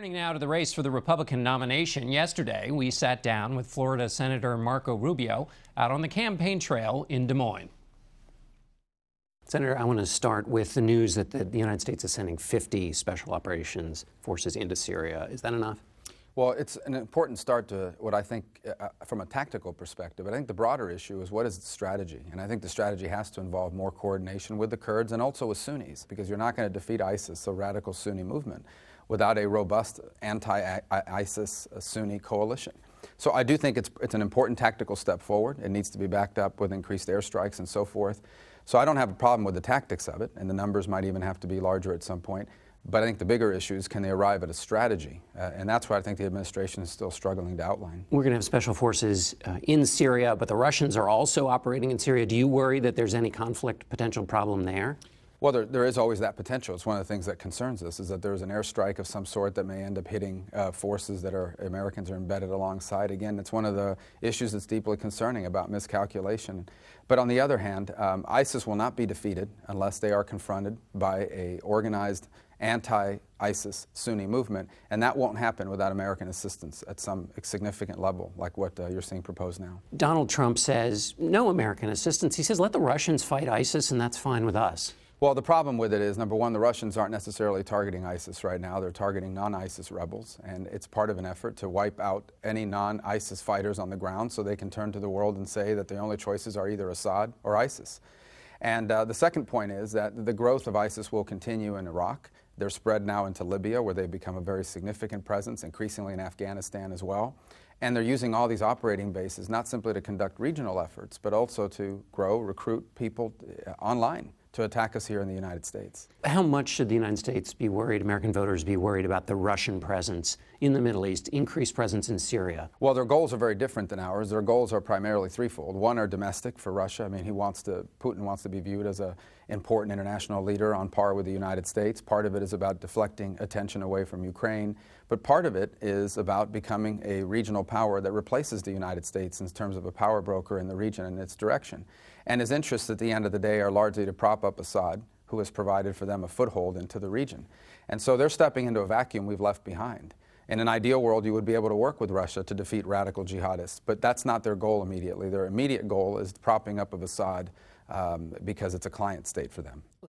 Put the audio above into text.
Turning now to the race for the Republican nomination. Yesterday, we sat down with Florida Senator Marco Rubio out on the campaign trail in Des Moines. Senator, I want to start with the news that the United States is sending 50 special operations forces into Syria. Is that enough? Well, it's an important start to what I think, from a tactical perspective. I think the broader issue is what is the strategy? And I think the strategy has to involve more coordination with the Kurds and also with Sunnis, because you're not going to defeat ISIS, a radical Sunni movement, without a robust anti-ISIS Sunni coalition. So I do think it's an important tactical step forward. It needs to be backed up with increased airstrikes and so forth. So I don't have a problem with the tactics of it, and the numbers might even have to be larger at some point. But I think the bigger issue is, can they arrive at a strategy? And that's what I think the administration is still struggling to outline. We're going to have special forces in Syria, but the Russians are also operating in Syria. Do you worry that there's any conflict potential problem there? Well, there is always that potential. It's one of the things that concerns us, is that there's an airstrike of some sort that may end up hitting forces that Americans are embedded alongside. Again, it's one of the issues that's deeply concerning about miscalculation. But on the other hand, ISIS will not be defeated unless they are confronted by an organized anti-ISIS Sunni movement, and that won't happen without American assistance at some significant level, like what you're seeing proposed now. Donald Trump says no American assistance. He says let the Russians fight ISIS and that's fine with us. Well, the problem with it is, number one, the Russians aren't necessarily targeting ISIS right now. They're targeting non-ISIS rebels, and it's part of an effort to wipe out any non-ISIS fighters on the ground so they can turn to the world and say that the only choices are either Assad or ISIS. And the second point is that the growth of ISIS will continue in Iraq. They're spread now into Libya, where they've become a very significant presence, increasingly in Afghanistan as well. And they're using all these operating bases not simply to conduct regional efforts, but also to grow, recruit people online to attack us here in the United States. How much should the United States be worried, American voters be worried about the Russian presence in the Middle East, increased presence in Syria? Well, their goals are very different than ours. Their goals are primarily threefold. One are domestic for Russia. I mean, Putin wants to be viewed as an important international leader on par with the United States. Part of it is about deflecting attention away from Ukraine, but part of it is about becoming a regional power that replaces the United States in terms of a power broker in the region and its direction. And his interests at the end of the day are largely to prop up Assad, who has provided for them a foothold into the region. And so they're stepping into a vacuum we've left behind. In an ideal world, you would be able to work with Russia to defeat radical jihadists, but that's not their goal immediately. Their immediate goal is the propping up of Assad because it's a client state for them.